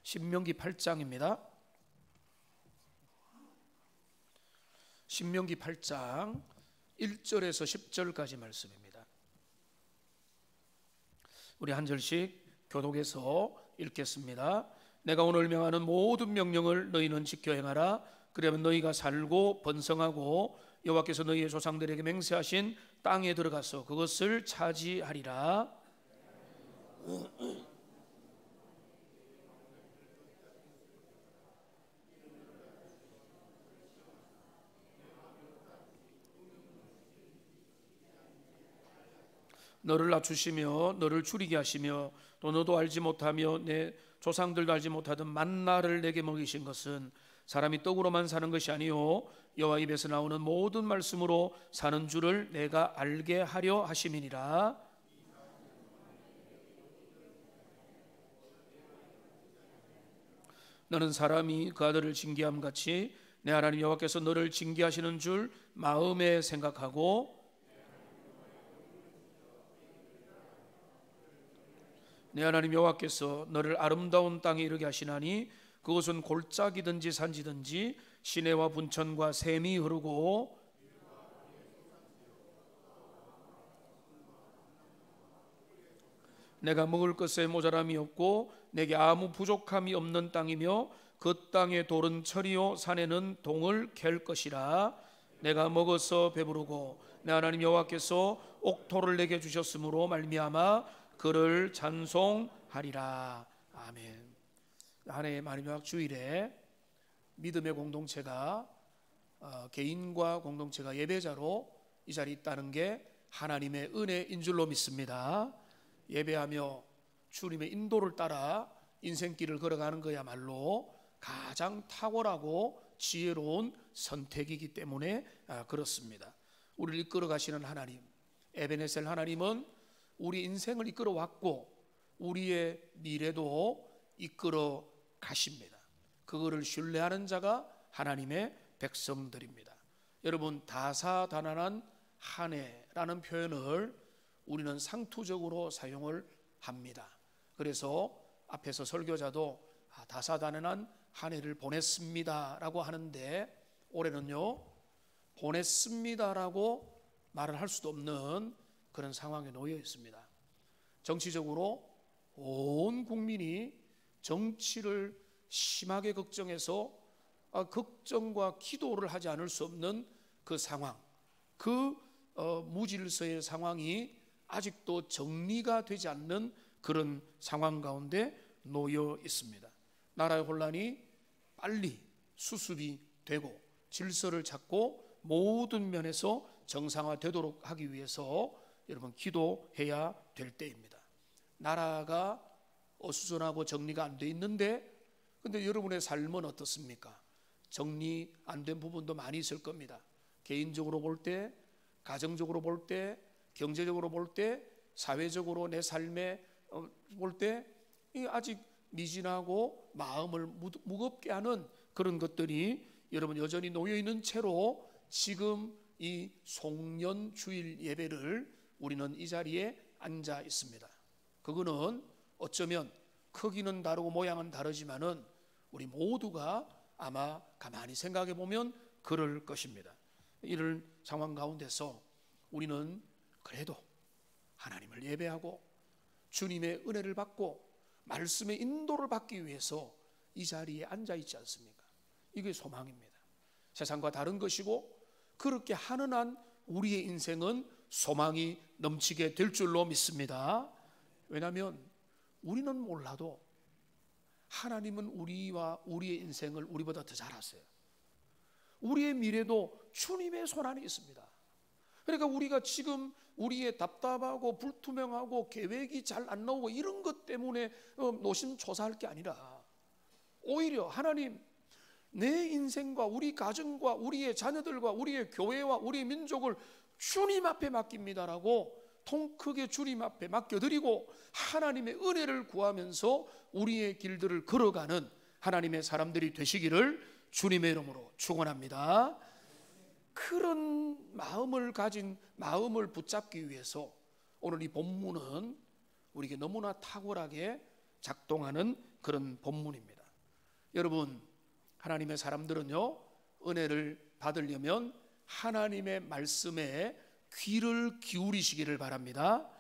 신명기 8장입니다. 신명기 8장 1절에서 10절까지 말씀입니다. 우리 한 절씩 교독해서 읽겠습니다. 내가 오늘 명하는 모든 명령을 너희는 지켜 행하라. 그러면 너희가 살고 번성하고 여호와께서 너희의 조상들에게 맹세하신 땅에 들어가서 그것을 차지하리라. 너를 낮추시며 너를 줄이게 하시며 또 너도 알지 못하며 내 조상들도 알지 못하던 만나를 내게 먹이신 것은 사람이 떡으로만 사는 것이 아니요 여호와 입에서 나오는 모든 말씀으로 사는 줄을 내가 알게 하려 하심이니라. 너는 사람이 그 아들을 징계함 같이 내 하나님 여호와께서 너를 징계하시는 줄 마음에 생각하고 내 하나님 여호와께서 너를 아름다운 땅에 이르게 하시나니 그것은 골짜기든지 산지든지 시내와 분천과 샘이 흐르고 내가 먹을 것에 모자람이 없고 내게 아무 부족함이 없는 땅이며 그 땅의 돌은 철이요 산에는 동을 갤 것이라. 내가 먹어서 배부르고 내 하나님 여호와께서 옥토를 내게 주셨으므로 말미암아 그를 찬송하리라. 아멘. 한 해의 마지막 주일에 믿음의 공동체가 개인과 공동체가 예배자로 이 자리에 있다는 게 하나님의 은혜인 줄로 믿습니다. 예배하며 주님의 인도를 따라 인생길을 걸어가는 거야말로 가장 탁월하고 지혜로운 선택이기 때문에 그렇습니다. 우리를 이끌어 가시는 하나님, 에베네셀 하나님은 우리 인생을 이끌어 왔고 우리의 미래도 이끌어 가십니다. 그거를 신뢰하는 자가 하나님의 백성들입니다. 여러분, 다사다난한 한 해라는 표현을 우리는 상투적으로 사용을 합니다. 그래서 앞에서 설교자도 다사다난한 한 해를 보냈습니다라고 하는데 올해는요 보냈습니다라고 말을 할 수도 없는 그런 상황에 놓여 있습니다. 정치적으로 온 국민이 정치를 심하게 걱정해서 걱정과 기도를 하지 않을 수 없는 그 상황, 그 무질서의 상황이 아직도 정리가 되지 않는 그런 상황 가운데 놓여 있습니다. 나라의 혼란이 빨리 수습이 되고 질서를 찾고 모든 면에서 정상화되도록 하기 위해서 여러분 기도해야 될 때입니다. 나라가 어수선하고 정리가 안 돼 있는데 근데 여러분의 삶은 어떻습니까? 정리 안 된 부분도 많이 있을 겁니다. 개인적으로 볼 때, 가정적으로 볼 때, 경제적으로 볼 때, 사회적으로 내 삶에 볼 때 아직 미진하고 마음을 무겁게 하는 그런 것들이 여러분 여전히 놓여 있는 채로 지금 이 송년 주일 예배를 우리는 이 자리에 앉아 있습니다. 그거는 어쩌면 크기는 다르고 모양은 다르지만은 우리 모두가 아마 가만히 생각해 보면 그럴 것입니다. 이런 상황 가운데서 우리는 그래도 하나님을 예배하고 주님의 은혜를 받고 말씀의 인도를 받기 위해서 이 자리에 앉아 있지 않습니까? 이게 소망입니다. 세상과 다른 것이고 그렇게 하는 한 우리의 인생은 소망이 넘치게 될 줄로 믿습니다. 왜냐하면 우리는 몰라도 하나님은 우리와 우리의 인생을 우리보다 더 잘 아세요. 우리의 미래도 주님의 손 안에 있습니다. 그러니까 우리가 지금 우리의 답답하고 불투명하고 계획이 잘 안 나오고 이런 것 때문에 노심초사할 게 아니라 오히려 하나님 내 인생과 우리 가정과 우리의 자녀들과 우리의 교회와 우리 민족을 주님 앞에 맡깁니다라고 통 크게 주님 앞에 맡겨드리고 하나님의 은혜를 구하면서 우리의 길들을 걸어가는 하나님의 사람들이 되시기를 주님의 이름으로 축원합니다. 그런 마음을 가진 마음을 붙잡기 위해서 오늘 이 본문은 우리에게 너무나 탁월하게 작동하는 그런 본문입니다. 여러분, 하나님의 사람들은요, 은혜를 받으려면 하나님의 말씀에 귀를 기울이시기를 바랍니다.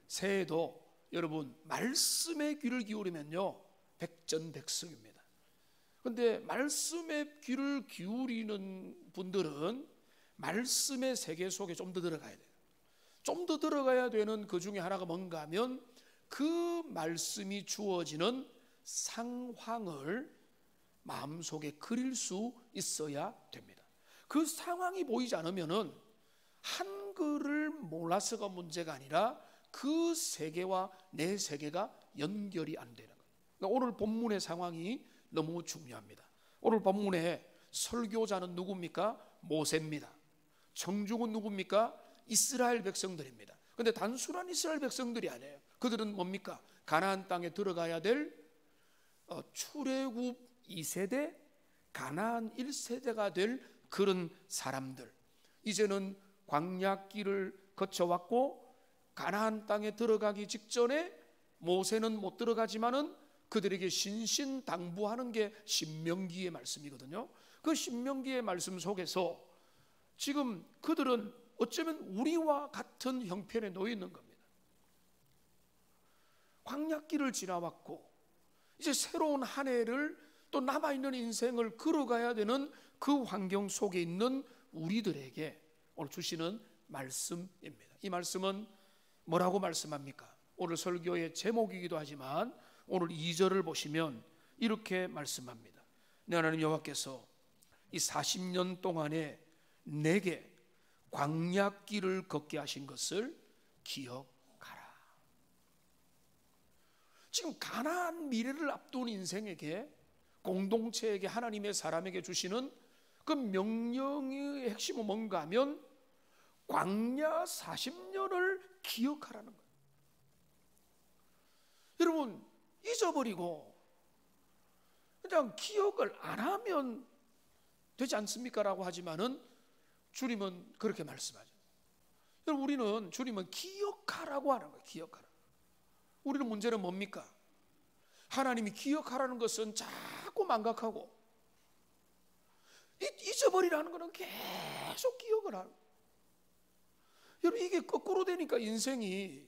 새해도 여러분 말씀에 귀를 기울이면요 백전백승입니다. 그런데 말씀에 귀를 기울이는 분들은 말씀의 세계 속에 좀 더 들어가야 돼요. 좀 더 들어가야 되는 그 중에 하나가 뭔가 하면 그 말씀이 주어지는 상황을 마음속에 그릴 수 있어야 됩니다. 그 상황이 보이지 않으면은 한글을 몰라서가 문제가 아니라 그 세계와 내 세계가 연결이 안 되는 거예요. 그러니까 오늘 본문의 상황이 너무 중요합니다. 오늘 본문의 설교자는 누굽니까? 모세입니다. 청중은 누굽니까? 이스라엘 백성들입니다. 그런데 단순한 이스라엘 백성들이 아니에요. 그들은 뭡니까? 가나안 땅에 들어가야 될 출애굽 2세대, 가나안 1세대가 될 그런 사람들. 이제는 광야길을 거쳐왔고 가나안 땅에 들어가기 직전에 모세는 못 들어가지만은 그들에게 신신당부하는 게 신명기의 말씀이거든요. 그 신명기의 말씀 속에서 지금 그들은 어쩌면 우리와 같은 형편에 놓여 있는 겁니다. 광야길을 지나왔고 이제 새로운 한 해를 또 남아있는 인생을 걸어가야 되는 그 환경 속에 있는 우리들에게 오늘 주시는 말씀입니다. 이 말씀은 뭐라고 말씀합니까? 오늘 설교의 제목이기도 하지만 오늘 2절을 보시면 이렇게 말씀합니다. 내 하나님 여호와께서 이 40년 동안에 내게 광야길을 걷게 하신 것을 기억하라. 지금 가나안 미래를 앞둔 인생에게, 공동체에게, 하나님의 사람에게 주시는 그 명령의 핵심은 뭔가 하면 광야 40년을 기억하라는 거예요. 여러분, 잊어버리고 그냥 기억을 안 하면 되지 않습니까? 라고 하지만은 주님은 그렇게 말씀하죠. 여러분, 우리는 주님은 기억하라고 하는 거예요. 기억하라. 우리는 문제는 뭡니까? 하나님이 기억하라는 것은 자꾸 망각하고 잊어버리라는 것은 계속 기억을 하는 거예요. 여러분, 이게 거꾸로 되니까 인생이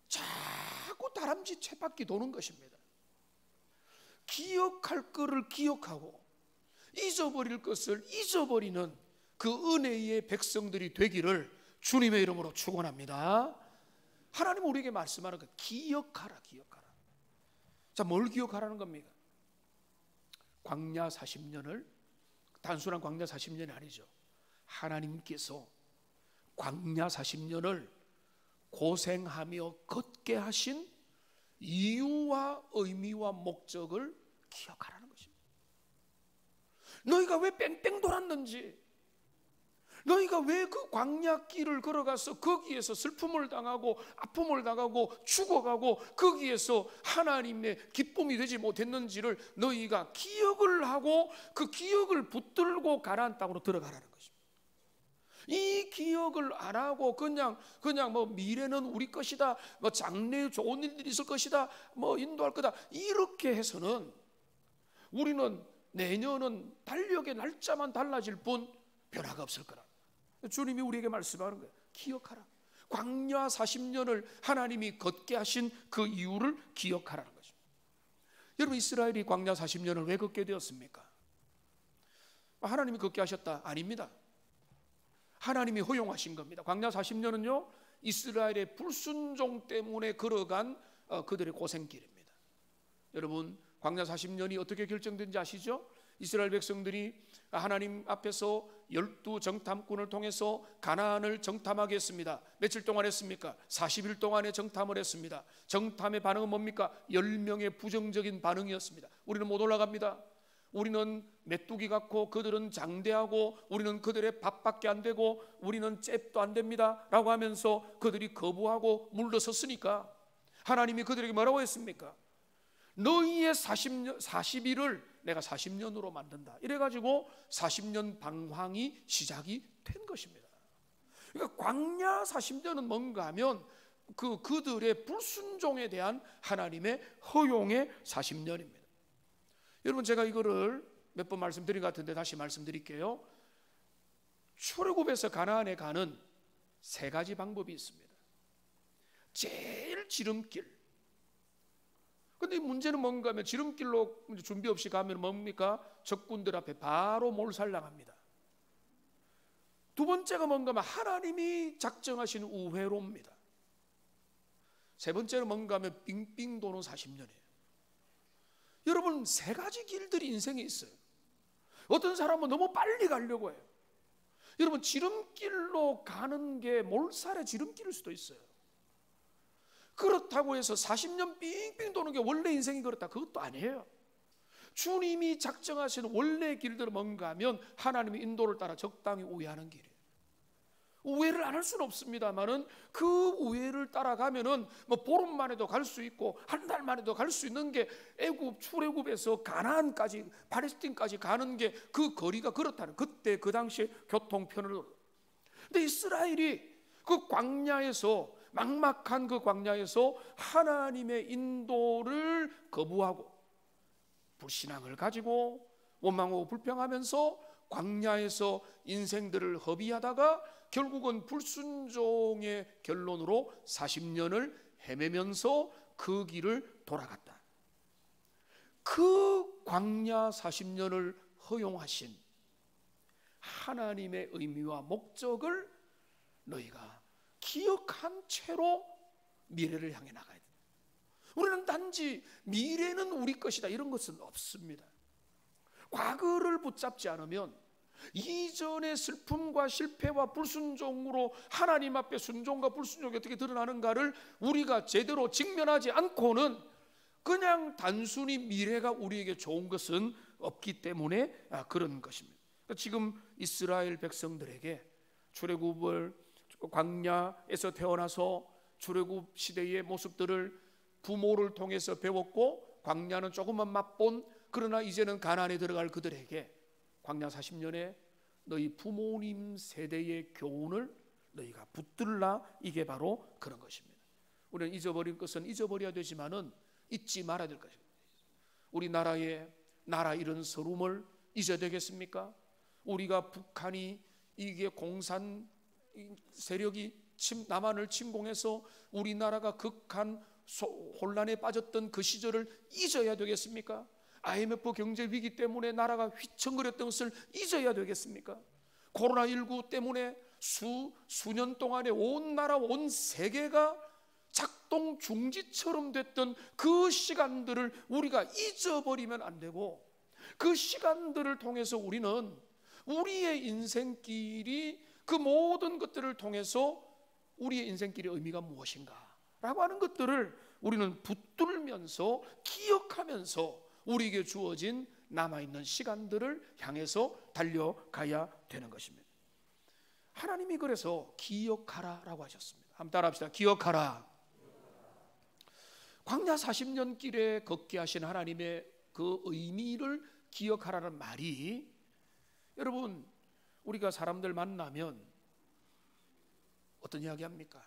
자꾸 다람쥐 쳇바퀴 도는 것입니다. 기억할 것을 기억하고 잊어버릴 것을 잊어버리는 그 은혜의 백성들이 되기를 주님의 이름으로 축원합니다. 하나님은 우리에게 말씀하는 거 기억하라, 기억하라. 자, 뭘 기억하라는 겁니까? 광야 40년을, 단순한 광야 40년이 아니죠. 하나님께서 광야 40년을 고생하며 걷게 하신 이유와 의미와 목적을 기억하라는 것입니다. 너희가 왜 뺑뺑 돌았는지, 너희가 왜 그 광야길을 걸어가서 거기에서 슬픔을 당하고 아픔을 당하고 죽어가고 거기에서 하나님의 기쁨이 되지 못했는지를 너희가 기억을 하고 그 기억을 붙들고 가나안 땅으로 들어가라는 것입니다. 이 기억을 안 하고 그냥 뭐 미래는 우리 것이다, 뭐 장래에 좋은 일들이 있을 것이다, 뭐 인도할 거다, 이렇게 해서는 우리는 내년은 달력의 날짜만 달라질 뿐 변화가 없을 거라. 주님이 우리에게 말씀하는 거예요. 기억하라. 광야 40년을 하나님이 걷게 하신 그 이유를 기억하라는 거죠. 여러분, 이스라엘이 광야 40년을 왜 걷게 되었습니까? 하나님이 걷게 하셨다? 아닙니다. 하나님이 허용하신 겁니다. 광야 40년은요 이스라엘의 불순종 때문에 걸어간 그들의 고생길입니다. 여러분, 광야 40년이 어떻게 결정된지 아시죠? 이스라엘 백성들이 하나님 앞에서 12 정탐꾼을 통해서 가나안을 정탐하게 했습니다. 며칠 동안 했습니까? 40일 동안에 정탐을 했습니다. 정탐의 반응은 뭡니까? 10명의 부정적인 반응이었습니다. 우리는 못 올라갑니다. 우리는 메뚜기 같고 그들은 장대하고 우리는 그들의 밥밖에 안 되고 우리는 잽도 안 됩니다 라고 하면서 그들이 거부하고 물러섰으니까 하나님이 그들에게 뭐라고 했습니까? 너희의 40일을 내가 40년으로 만든다. 이래가지고 40년 방황이 시작이 된 것입니다. 그러니까 광야 40년은 뭔가 하면 그들의 불순종에 대한 하나님의 허용의 40년입니다. 여러분, 제가 이거를 몇 번 말씀드린 것 같은데 다시 말씀드릴게요. 출애굽에서 가나안에 가는 세 가지 방법이 있습니다. 제일 지름길. 근데 문제는 뭔가 하면 지름길로 준비 없이 가면 뭡니까? 적군들 앞에 바로 몰살당합니다. 두 번째가 뭔가 하면 하나님이 작정하신 우회로입니다. 세 번째는 뭔가 하면 빙빙 도는 40년이에요. 여러분, 세 가지 길들이 인생에 있어요. 어떤 사람은 너무 빨리 가려고 해요. 여러분, 지름길로 가는 게 몰살의 지름길일 수도 있어요. 그렇다고 해서 40년 빙빙 도는 게 원래 인생이 그렇다, 그것도 아니에요. 주님이 작정하신 원래 길들은 뭔가 하면 하나님의 인도를 따라 적당히 우회하는 길이에요. 우회를 안 할 수는 없습니다만은 그 우회를 따라가면은 뭐 보름 만에도 갈 수 있고 한 달 만에도 갈 수 있는 게 출애굽에서 가나안까지 팔레스틴까지 가는 게 그 거리가 그렇다는, 그때 그 당시에 교통편을. 근데 이스라엘이 그 광야에서, 막막한 그 광야에서 하나님의 인도를 거부하고 불신앙을 가지고 원망하고 불평하면서 광야에서 인생들을 허비하다가 결국은 불순종의 결론으로 40년을 헤매면서 그 길을 돌아갔다. 그 광야 40년을 허용하신 하나님의 의미와 목적을 너희가 기억한 채로 미래를 향해 나가야 돼. 우리는 단지 미래는 우리 것이다 이런 것은 없습니다. 과거를 붙잡지 않으면 이전의 슬픔과 실패와 불순종으로 하나님 앞에 순종과 불순종이 어떻게 드러나는가를 우리가 제대로 직면하지 않고는 그냥 단순히 미래가 우리에게 좋은 것은 없기 때문에 그런 것입니다. 지금 이스라엘 백성들에게 출애굽을 광야에서 태어나서 출애굽 시대의 모습들을 부모를 통해서 배웠고 광야는 조금만 맛본, 그러나 이제는 가나안에 들어갈 그들에게 광야 40년에 너희 부모님 세대의 교훈을 너희가 붙들라, 이게 바로 그런 것입니다. 우리는 잊어버릴 것은 잊어버려야 되지만은 잊지 말아야 될 것입니다. 우리나라의 나라 잃은 서름을 잊어야 되겠습니까? 우리가 북한이 이게 공산 세력이 남한을 침공해서 우리나라가 극한 혼란에 빠졌던 그 시절을 잊어야 되겠습니까? IMF 경제 위기 때문에 나라가 휘청거렸던 것을 잊어야 되겠습니까? 코로나19 때문에 수년 동안에 온 나라, 온 세계가 작동 중지처럼 됐던 그 시간들을 우리가 잊어버리면 안 되고, 그 시간들을 통해서 우리는 우리의 인생길이, 그 모든 것들을 통해서 우리의 인생길의 의미가 무엇인가 라고 하는 것들을 우리는 붙들면서 기억하면서 우리에게 주어진 남아있는 시간들을 향해서 달려가야 되는 것입니다. 하나님이 그래서 기억하라 라고 하셨습니다. 한번 따라합시다. 기억하라. 광야 40년 길에 걷게 하신 하나님의 그 의미를 기억하라는 말이, 여러분, 우리가 사람들 만나면 어떤 이야기 합니까?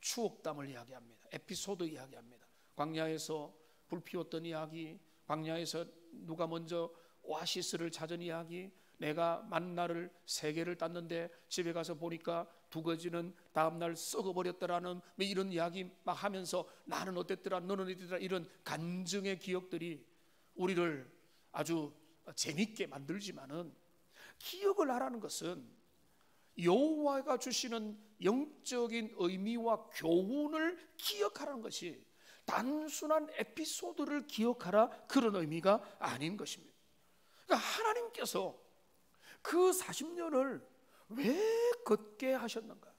추억담을 이야기합니다. 에피소드 이야기합니다. 광야에서 불 피웠던 이야기, 광야에서 누가 먼저 오아시스를 찾은 이야기, 내가 만나를 3개를 땄는데 집에 가서 보니까 2가지는 다음날 썩어버렸더라는 이런 이야기 막 하면서 나는 어땠더라, 너는 어땠더라, 이런 간증의 기억들이 우리를 아주 재밌게 만들지만은, 기억을 하라는 것은 여호와가 주시는 영적인 의미와 교훈을 기억하라는 것이 단순한 에피소드를 기억하라 그런 의미가 아닌 것입니다. 그러니까 하나님께서 그 40년을 왜 걷게 하셨는가?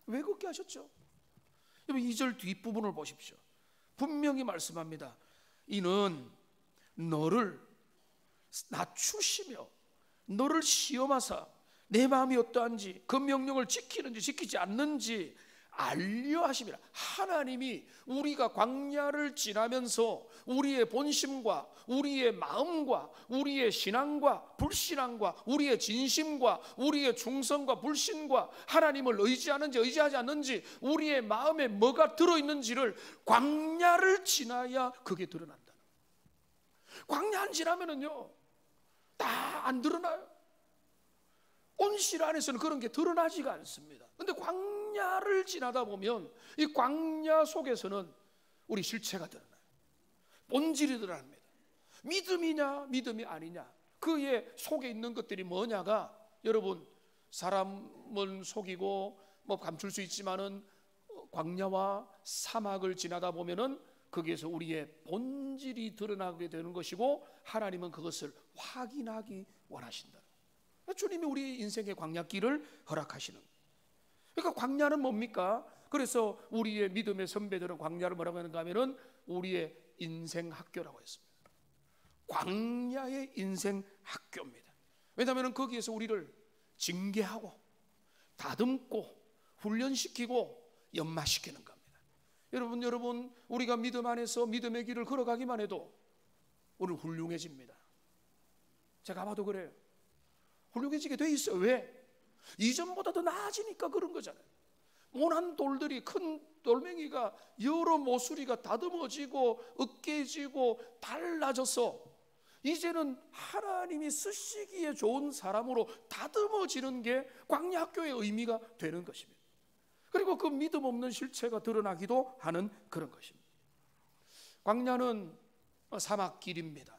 왜 걷게 하셨죠? 여러분, 2절 뒷부분을 보십시오. 분명히 말씀합니다. 이는 너를 낮추시며 너를 시험하사 내 마음이 어떠한지, 그 명령을 지키는지 지키지 않는지 알려 하심이라. 하나님이 우리가 광야를 지나면서 우리의 본심과 우리의 마음과 우리의 신앙과 불신앙과 우리의 진심과 우리의 충성과 불신과 하나님을 의지하는지 의지하지 않는지 우리의 마음에 뭐가 들어있는지를 광야를 지나야 그게 드러난다. 광야 안 지나면은요 다 안 드러나요. 온실 안에서는 그런 게 드러나지가 않습니다. 그런데 광야를 지나다 보면 이 광야 속에서는 우리 실체가 드러나요. 본질이 드러납니다. 믿음이냐 믿음이 아니냐, 그의 속에 있는 것들이 뭐냐가, 여러분 사람은 속이고 뭐 감출 수 있지만은 광야와 사막을 지나다 보면은 거기에서 우리의 본질이 드러나게 되는 것이고 하나님은 그것을 확인하기 원하신다. 주님이 우리 인생의 광야길을 허락하시는. 그러니까 광야는 뭡니까? 그래서 우리의 믿음의 선배들은 광야를 뭐라고 하는가 하면은 우리의 인생 학교라고 했습니다. 광야의 인생 학교입니다. 왜냐하면 거기에서 우리를 징계하고 다듬고 훈련시키고 연마시키는 겁니다. 여러분 우리가 믿음 안에서 믿음의 길을 걸어가기만 해도 오늘 훌륭해집니다. 제가 봐도 그래요. 훌륭해지게 돼 있어요. 왜? 이전보다 더 나아지니까 그런 거잖아요. 모난 돌들이, 큰 돌멩이가 여러 모서리가 다듬어지고 으깨지고 달라져서 이제는 하나님이 쓰시기에 좋은 사람으로 다듬어지는 게 광야 학교의 의미가 되는 것입니다. 그리고 그 믿음 없는 실체가 드러나기도 하는 그런 것입니다. 광야는 사막길입니다.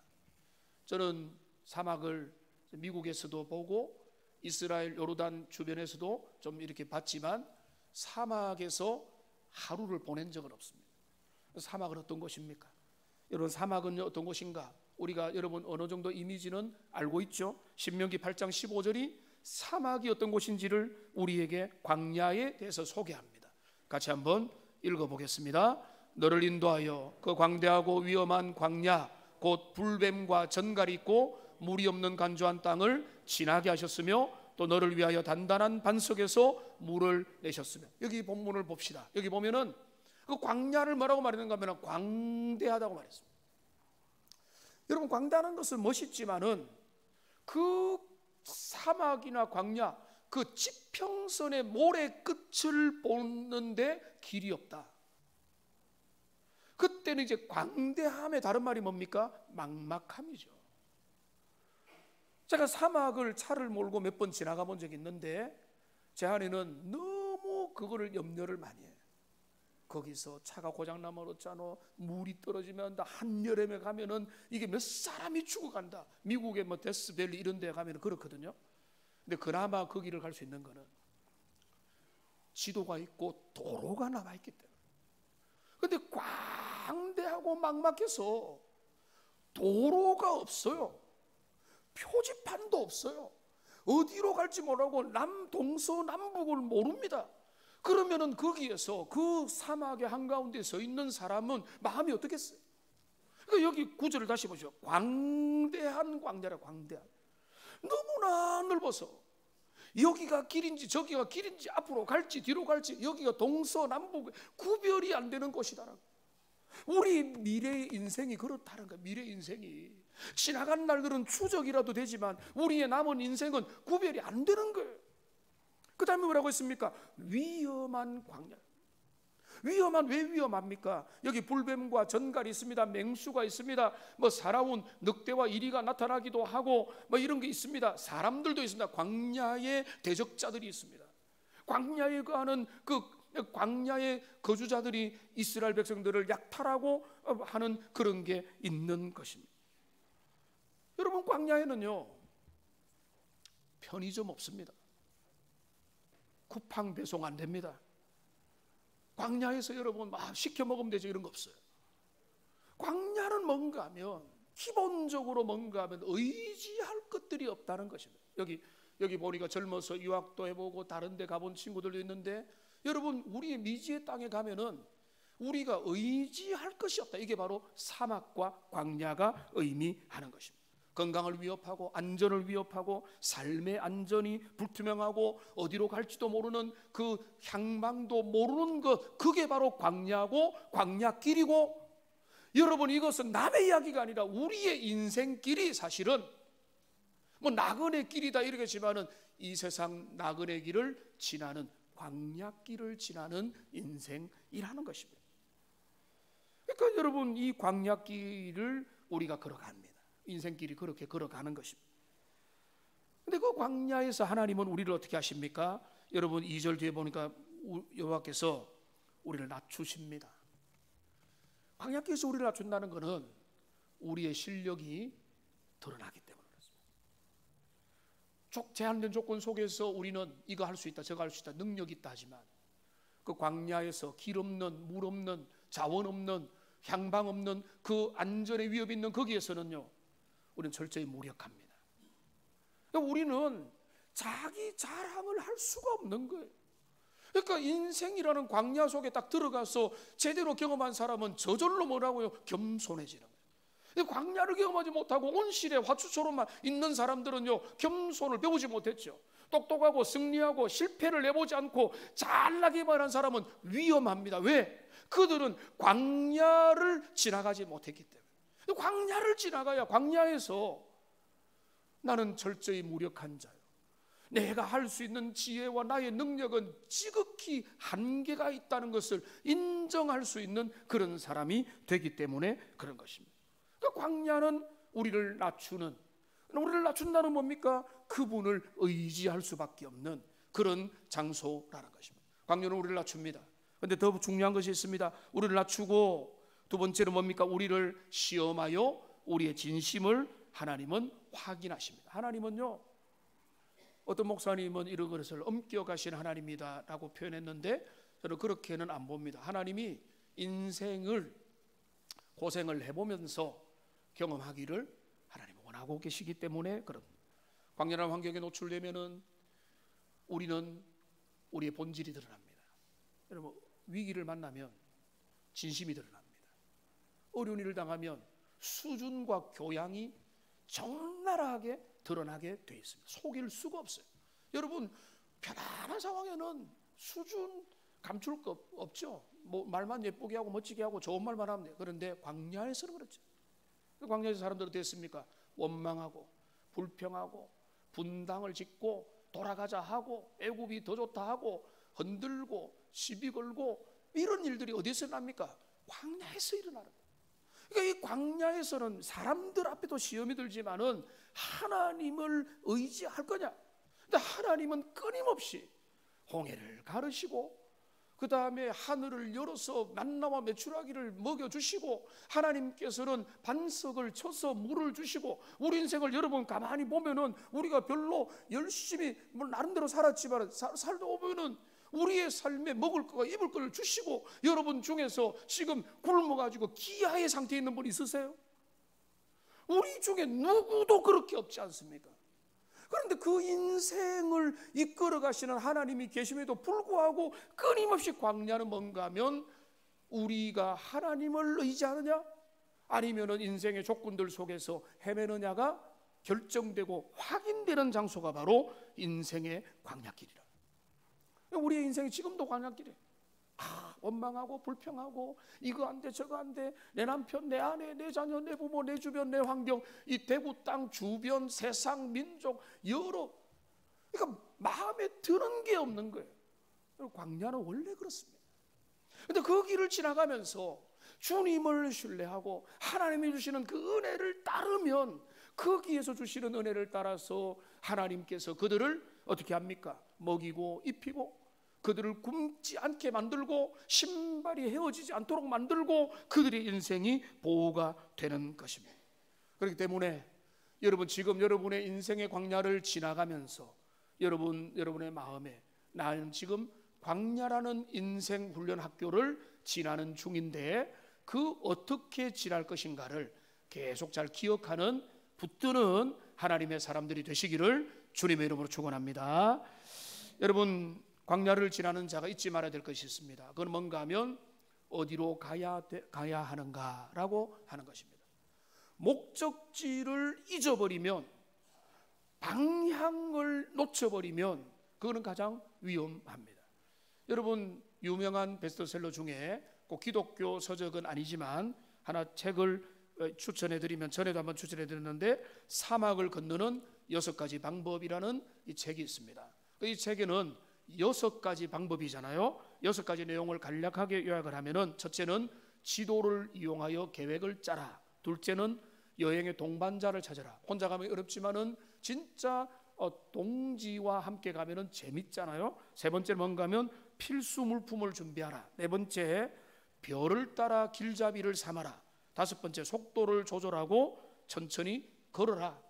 저는 사막을 미국에서도 보고 이스라엘 요르단 주변에서도 좀 이렇게 봤지만 사막에서 하루를 보낸 적은 없습니다. 사막은 어떤 곳입니까? 여러분 사막은 어떤 곳인가? 우리가 여러분 어느 정도 이미지는 알고 있죠? 신명기 8장 15절이 사막이 어떤 곳인지를 우리에게 광야에 대해서 소개합니다. 같이 한번 읽어보겠습니다. 너를 인도하여 그 광대하고 위험한 광야 곧 불뱀과 전갈이 있고 물이 없는 간조한 땅을 지나게 하셨으며 또 너를 위하여 단단한 반석에서 물을 내셨으며. 여기 본문을 봅시다. 여기 보면은 그 광야를 뭐라고 말하는가 하면 광대하다고 말했습니다. 여러분 광대하는 것은 멋있지만은 그 사막이나 광야 그 지평선의 모래 끝을 보는데 길이 없다. 그때는 이제 광대함의 다른 말이 뭡니까? 막막함이죠. 제가 사막을 차를 몰고 몇 번 지나가 본 적이 있는데 제 아내는 너무 그거를 염려를 많이 해요. 거기서 차가 고장나면 어쩌노, 물이 떨어지면 한여름에 가면은 이게 몇 사람이 죽어간다. 미국의 뭐 데스밸리 이런 데 가면 그렇거든요. 근데 그나마 그 길을 갈 수 있는 거는 지도가 있고 도로가 남아있기 때문에. 근데 광대하고 막막해서 도로가 없어요. 표지판도 없어요. 어디로 갈지 모르고 남동서남북을 모릅니다. 그러면은 거기에서 그 사막의 한가운데 서 있는 사람은 마음이 어떻겠어요? 그러니까 여기 구절을 다시 보죠. 광대한 광야라. 광대한, 너무나 넓어서 여기가 길인지 저기가 길인지 앞으로 갈지 뒤로 갈지 여기가 동서남북 구별이 안 되는 곳이다. 우리 미래의 인생이 그렇다는 거야. 미래 인생이 지나간 날들은 추적이라도 되지만 우리의 남은 인생은 구별이 안 되는 거예요. 그 다음에 뭐라고 했습니까? 위험한 광야. 위험한, 왜 위험합니까? 여기 불뱀과 전갈이 있습니다. 맹수가 있습니다. 뭐 살아온 늑대와 이리가 나타나기도 하고 뭐 이런 게 있습니다. 사람들도 있습니다. 광야의 대적자들이 있습니다. 광야에 거하는 그 광야의 거주자들이 이스라엘 백성들을 약탈하고 하는 그런 게 있는 것입니다. 여러분 광야에는요 편의점 없습니다. 쿠팡 배송 안 됩니다. 광야에서 여러분 막 시켜 먹으면 되죠. 이런 거 없어요. 광야는 뭔가 하면 기본적으로 뭔가 하면 의지할 것들이 없다는 것입니다. 여기 보니까 젊어서 유학도 해보고 다른 데 가본 친구들도 있는데 여러분 우리의 미지의 땅에 가면은 우리가 의지할 것이 없다. 이게 바로 사막과 광야가 의미하는 것입니다. 건강을 위협하고 안전을 위협하고 삶의 안전이 불투명하고 어디로 갈지도 모르는 그 향방도 모르는 것, 그게 바로 광야고 광야길이고, 여러분 이것은 남의 이야기가 아니라 우리의 인생길이 사실은 뭐 나그네 길이다 이러겠지만은 이 세상 나그네 길을 지나는 광야길을 지나는 인생이라는 것입니다. 그러니까 여러분 이 광야길을 우리가 걸어갑니다. 인생길이 그렇게 걸어가는 것입니다. 근데 그 광야에서 하나님은 우리를 어떻게 하십니까? 여러분 2절 뒤에 보니까 여호와께서 우리를 낮추십니다. 광야길에서 우리를 낮춘다는 것은 우리의 실력이 드러나기 때문에 그렇습니다. 제한된 조건 속에서 우리는 이거 할 수 있다 저거 할 수 있다 능력이 있다 하지만 그 광야에서 길 없는 물 없는 자원 없는 향방 없는 그 안전의 위협이 있는 거기에서는요 우리는 철저히 무력합니다. 그러니까 우리는 자기 자랑을 할 수가 없는 거예요. 그러니까 인생이라는 광야 속에 딱 들어가서 제대로 경험한 사람은 저절로 뭐라고요? 겸손해지는 거예요. 광야를 경험하지 못하고 온실에 화초처럼만 있는 사람들은요 겸손을 배우지 못했죠. 똑똑하고 승리하고 실패를 내보지 않고 잘나기만 한 사람은 위험합니다. 왜? 그들은 광야를 지나가지 못했기 때문에. 광야를 지나가야 광야에서 나는 철저히 무력한 자요, 내가 할 수 있는 지혜와 나의 능력은 지극히 한계가 있다는 것을 인정할 수 있는 그런 사람이 되기 때문에 그런 것입니다. 그러니까 광야는 우리를 낮춘다는 뭡니까? 그분을 의지할 수밖에 없는 그런 장소라는 것입니다. 광야는 우리를 낮춥니다. 그런데 더 중요한 것이 있습니다. 우리를 낮추고 두 번째는 뭡니까? 우리를 시험하여 우리의 진심을 하나님은 확인하십니다. 하나님은요, 어떤 목사님은 이런 것을 엄격하신 하나님이다라고 표현했는데 저는 그렇게는 안 봅니다. 하나님이 인생을 고생을 해보면서 경험하기를 하나님은 원하고 계시기 때문에 그럽니다. 광야라는 환경에 노출되면은 우리는 우리의 본질이 드러납니다. 여러분 위기를 만나면 진심이 드러납니다. 어려운 일을 당하면 수준과 교양이 적나라하게 드러나게 돼 있습니다. 속일 수가 없어요. 여러분 편안한 상황에는 수준 감출 거 없죠. 뭐 말만 예쁘게 하고 멋지게 하고 좋은 말만 하면 돼요. 그런데 광야에서는 그렇죠. 광야에서 사람들은 어땠습니까? 원망하고 불평하고 분당을 짓고 돌아가자 하고 애굽이 더 좋다 하고 흔들고 시비 걸고 이런 일들이 어디서 납니까? 광야에서 일어나는 거예요. 그러니까 이 광야에서는 사람들 앞에도 시험이 들지만은 하나님을 의지할 거냐? 근데 하나님은 끊임없이 홍해를 가르시고 그 다음에 하늘을 열어서 만나와 메추라기를 먹여주시고 하나님께서는 반석을 쳐서 물을 주시고 우리 인생을 여러분 가만히 보면은 우리가 별로 열심히 뭐 나름대로 살았지만 살다 보면은 우리의 삶에 먹을 거와 입을 거를 주시고 여러분 중에서 지금 굶어가지고 기아의 상태에 있는 분 있으세요? 우리 중에 누구도 그렇게 없지 않습니까? 그런데 그 인생을 이끌어 가시는 하나님이 계심에도 불구하고 끊임없이 광야는 뭔가 하면 우리가 하나님을 의지하느냐 아니면 인생의 조건들 속에서 헤매느냐가 결정되고 확인되는 장소가 바로 인생의 광야길이라. 우리의 인생이 지금도 광야길이에요. 원망하고 불평하고 이거 안 돼 저거 안 돼, 내 남편 내 아내 내 자녀 내 부모 내 주변 내 환경 이 대구 땅 주변 세상 민족 여러, 그러니까 마음에 드는 게 없는 거예요. 광야는 원래 그렇습니다. 그런데 그 길을 지나가면서 주님을 신뢰하고 하나님이 주시는 그 은혜를 따르면 거기에서 주시는 은혜를 따라서 하나님께서 그들을 어떻게 합니까? 먹이고 입히고 그들을 굶지 않게 만들고 신발이 헤어지지 않도록 만들고 그들의 인생이 보호가 되는 것입니다. 그렇기 때문에 여러분 지금 여러분의 인생의 광야를 지나가면서 여러분의 마음에 나는 지금 광야라는 인생 훈련 학교를 지나는 중인데 그 어떻게 지날 것인가를 계속 잘 기억하는 붙드는 하나님의 사람들이 되시기를 주님의 이름으로 축원합니다. 여러분 광야를 지나는 자가 잊지 말아야 될 것이 있습니다. 그건 뭔가 하면 어디로 가야 하는가라고 하는 것입니다. 목적지를 잊어버리면, 방향을 놓쳐버리면 그거는 가장 위험합니다. 여러분, 유명한 베스트셀러 중에 꼭 기독교 서적은 아니지만 하나 책을 추천해드리면, 전에도 한번 추천해드렸는데 사막을 건너는 6가지 방법이라는 이 책이 있습니다. 이 책에는 6가지 방법이잖아요. 6가지 내용을 간략하게 요약을 하면은, 첫째는 지도를 이용하여 계획을 짜라. 둘째는 여행의 동반자를 찾아라. 혼자 가면 어렵지만은 진짜 동지와 함께 가면은 재밌잖아요. 세 번째는 뭔가 하면 필수 물품을 준비하라. 네 번째, 별을 따라 길잡이를 삼아라. 다섯 번째, 속도를 조절하고 천천히 걸어라.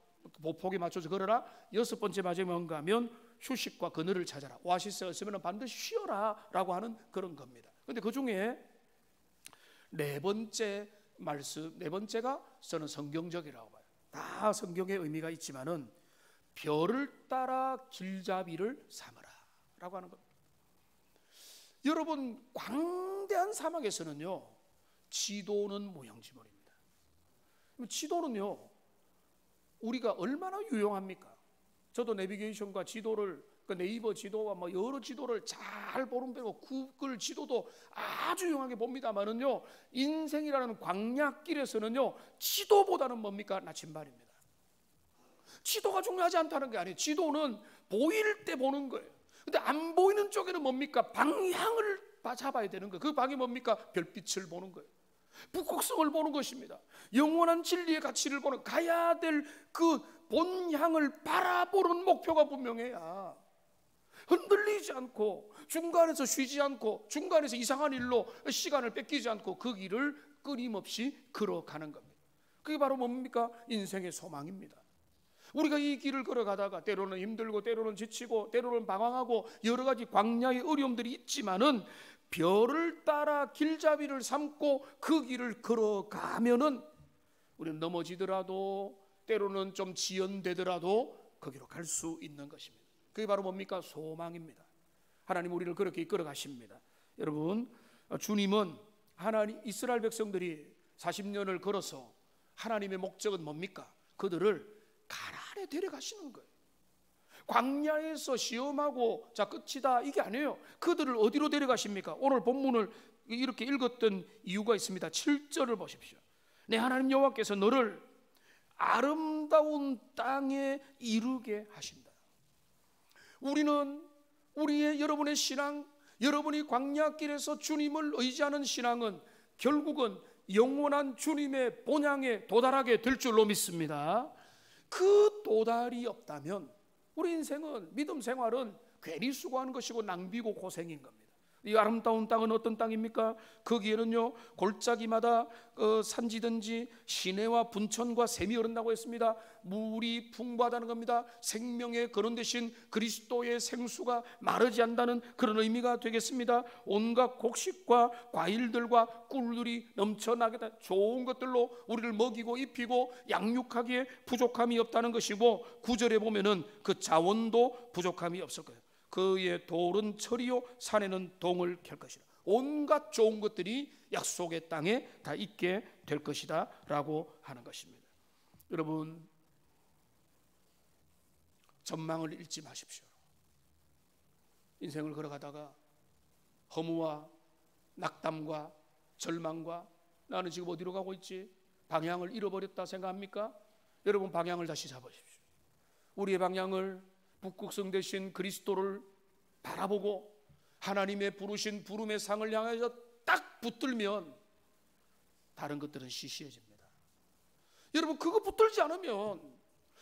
보폭에 맞춰서 걸어라. 여섯 번째 마지막에 뭔가 하면 휴식과 그늘을 찾아라. 오아시스가 있으면 반드시 쉬어라 라고 하는 그런 겁니다. 그런데 그 중에 네 번째 말씀, 네 번째가 저는 성경적이라고 봐요. 다 성경의 의미가 있지만은 별을 따라 길잡이를 삼으라 라고 하는 겁니다. 여러분, 광대한 사막에서는요, 지도는 모양지물입니다. 지도는요, 우리가 얼마나 유용합니까? 저도 내비게이션과 지도를, 그 네이버 지도와 뭐 여러 지도를 잘 보는 편이고 구글 지도도 아주 유용하게 봅니다만은요, 인생이라는 광야길에서는요, 지도보다는 뭡니까? 나침반입니다. 지도가 중요하지 않다는 게 아니에요. 지도는 보일 때 보는 거예요. 근데 안 보이는 쪽에는 뭡니까? 방향을 잡아야 되는 거예요. 그 방이 뭡니까? 별빛을 보는 거예요. 북극성을 보는 것입니다. 영원한 진리의 가치를 보는, 가야 될 그 본향을 바라보는 목표가 분명해야 흔들리지 않고, 중간에서 쉬지 않고, 중간에서 이상한 일로 시간을 뺏기지 않고 그 길을 끊임없이 걸어가는 겁니다. 그게 바로 뭡니까? 인생의 소망입니다. 우리가 이 길을 걸어가다가 때로는 힘들고 때로는 지치고 때로는 방황하고 여러 가지 광야의 어려움들이 있지만은 별을 따라 길잡이를 삼고 그 길을 걸어가면은 우리는 넘어지더라도 때로는 좀 지연되더라도 거기로 갈 수 있는 것입니다. 그게 바로 뭡니까? 소망입니다. 하나님 우리를 그렇게 이끌어 가십니다. 여러분, 주님은 하나님 이스라엘 백성들이 40년을 걸어서 하나님의 목적은 뭡니까? 그들을 가나안에 데려가시는 거예요. 광야에서 시험하고 자 끝이다 이게 아니에요. 그들을 어디로 데려가십니까? 오늘 본문을 이렇게 읽었던 이유가 있습니다. 7절을 보십시오. 내 하나님 여호와께서 너를 아름다운 땅에 이르게 하신다. 우리는 우리의 여러분의 신앙, 여러분이 광야길에서 주님을 의지하는 신앙은 결국은 영원한 주님의 본향에 도달하게 될 줄로 믿습니다. 그 도달이 없다면 우리 인생은, 믿음 생활은 괜히 수고하는 것이고 낭비고 고생인 겁니다. 이 아름다운 땅은 어떤 땅입니까? 거기에는요, 골짜기마다 산지든지 시내와 분천과 샘이 흐른다고 했습니다. 물이 풍부하다는 겁니다. 생명의 근원 대신 그리스도의 생수가 마르지 않는다는 그런 의미가 되겠습니다. 온갖 곡식과 과일들과 꿀들이 넘쳐나게 좋은 것들로 우리를 먹이고 입히고 양육하기에 부족함이 없다는 것이고, 9절에 보면은 그 자원도 부족함이 없을 거예요. 그의 돌은 철이요 산에는 동을 캘 것이라. 온갖 좋은 것들이 약속의 땅에 다 있게 될 것이다 라고 하는 것입니다. 여러분, 전망을 잃지 마십시오. 인생을 걸어가다가 허무와 낙담과 절망과 나는 지금 어디로 가고 있지? 방향을 잃어버렸다 생각합니까? 여러분, 방향을 다시 잡으십시오. 우리의 방향을 북극성 대신 그리스도를 바라보고 하나님의 부르신 부름의 상을 향해서 딱 붙들면 다른 것들은 시시해집니다. 여러분, 그거 붙들지 않으면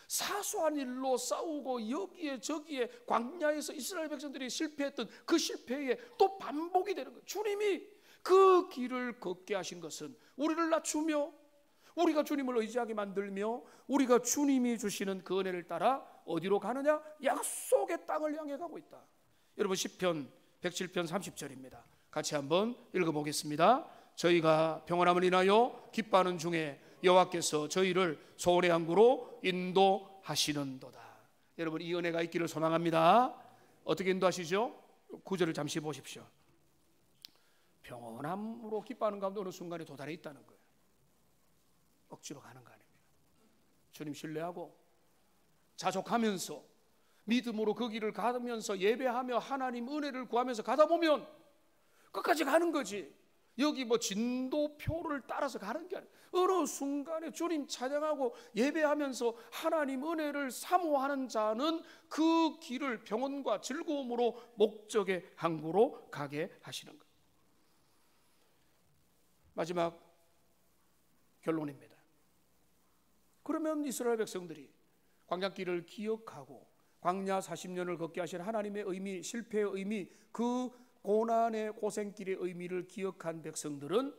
사소한 일로 싸우고 여기에 저기에 광야에서 이스라엘 백성들이 실패했던 그 실패에 또 반복이 되는 거예요. 주님이 그 길을 걷게 하신 것은 우리를 낮추며 우리가 주님을 의지하게 만들며 우리가 주님이 주시는 그 은혜를 따라 어디로 가느냐? 약속의 땅을 향해 가고 있다. 여러분, 시편 107편 30절입니다. 같이 한번 읽어보겠습니다. 저희가 평안함을 인하여 기뻐하는 중에 여호와께서 저희를 소원의 항구로 인도하시는도다. 여러분, 이 은혜가 있기를 소망합니다. 어떻게 인도하시죠? 9절을 잠시 보십시오. 평안함으로 기뻐하는 가운데 어느 순간에 도달해 있다는 거예요. 억지로 가는 거 아닙니다. 주님 신뢰하고 자족하면서 믿음으로 그 길을 가면서 예배하며 하나님 은혜를 구하면서 가다 보면 끝까지 가는 거지. 여기 뭐 진도표를 따라서 가는 게 아니라 어느 순간에 주님 찬양하고 예배하면서 하나님 은혜를 사모하는 자는 그 길을 평온과 즐거움으로 목적의 항구로 가게 하시는 것. 마지막 결론입니다. 그러면 이스라엘 백성들이 광야길을 기억하고 광야 40년을 걷게 하신 하나님의 의미, 실패의 의미, 그 고난의 고생길의 의미를 기억한 백성들은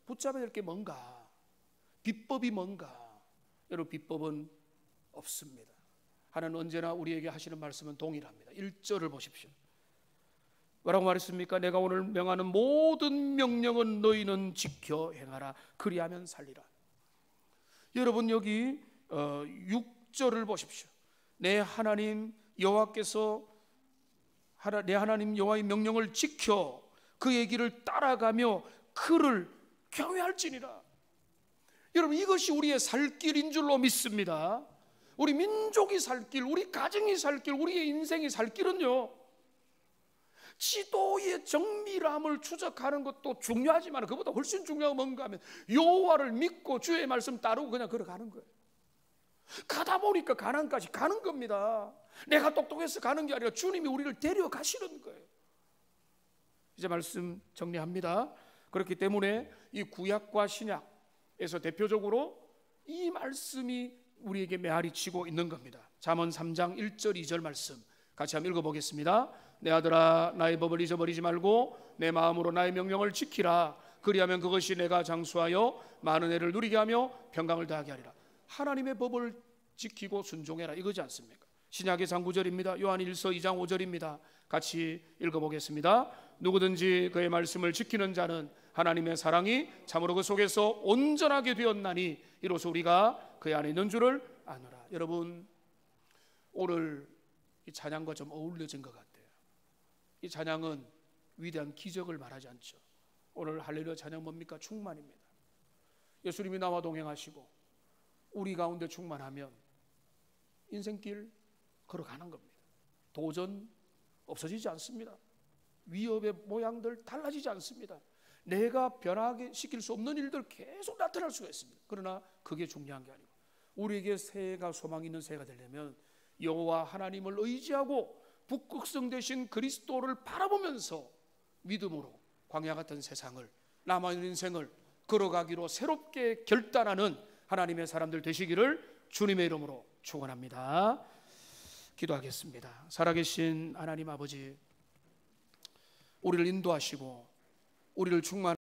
붙잡아야 될 게 뭔가? 비법이 뭔가? 여러분, 비법은 없습니다. 하나님은 언제나 우리에게 하시는 말씀은 동일합니다. 1절을 보십시오. 뭐라고 말했습니까? 내가 오늘 명하는 모든 명령은 너희는 지켜 행하라. 그리하면 살리라. 여러분, 여기 6절을 보십시오. 내 하나님 여호와께서 내 하나님 여호와의 명령을 지켜 그의 길을 따라가며 그를 경외할지니라. 여러분, 이것이 우리의 살 길인 줄로 믿습니다. 우리 민족이 살 길, 우리 가정이 살 길, 우리의 인생이 살 길은요, 지도의 정밀함을 추적하는 것도 중요하지만 그보다 훨씬 중요한 건 뭔가 하면 여호와를 믿고 주의 말씀 따르고 그냥 걸어가는 거예요. 가다 보니까 가나안까지 가는 겁니다. 내가 똑똑해서 가는 게 아니라 주님이 우리를 데려가시는 거예요. 이제 말씀 정리합니다. 그렇기 때문에 이 구약과 신약에서 대표적으로 이 말씀이 우리에게 메아리 치고 있는 겁니다. 잠언 3장 1절 2절 말씀 같이 한번 읽어보겠습니다. 내 아들아, 나의 법을 잊어버리지 말고 내 마음으로 나의 명령을 지키라. 그리하면 그것이 내가 장수하여 많은 애를 누리게 하며 평강을 더하게 하리라. 하나님의 법을 지키고 순종해라, 이거지 않습니까? 신약의 장구절입니다. 요한 1서 2장 5절입니다. 같이 읽어보겠습니다. 누구든지 그의 말씀을 지키는 자는 하나님의 사랑이 참으로 그 속에서 온전하게 되었나니 이로써 우리가 그의 안에 있는 줄을 아노라. 여러분, 오늘 이 찬양과 좀 어울려진 것 같아요. 이 찬양은 위대한 기적을 말하지 않죠. 오늘 할렐루야 찬양 뭡니까? 충만입니다. 예수님이 나와 동행하시고 우리 가운데 충만하면 인생길 걸어가는 겁니다. 도전 없어지지 않습니다. 위협의 모양들 달라지지 않습니다. 내가 변하게 시킬 수 없는 일들 계속 나타날 수가 있습니다. 그러나 그게 중요한 게 아니고 우리에게 새해가 소망 있는 새해가 되려면 여호와 하나님을 의지하고 북극성 되신 그리스도를 바라보면서 믿음으로 광야 같은 세상을, 남아있는 인생을 걸어가기로 새롭게 결단하는 하나님의 사람들 되시기를 주님의 이름으로 축원합니다. 기도하겠습니다. 살아계신 하나님 아버지, 우리를 인도하시고 우리를 충만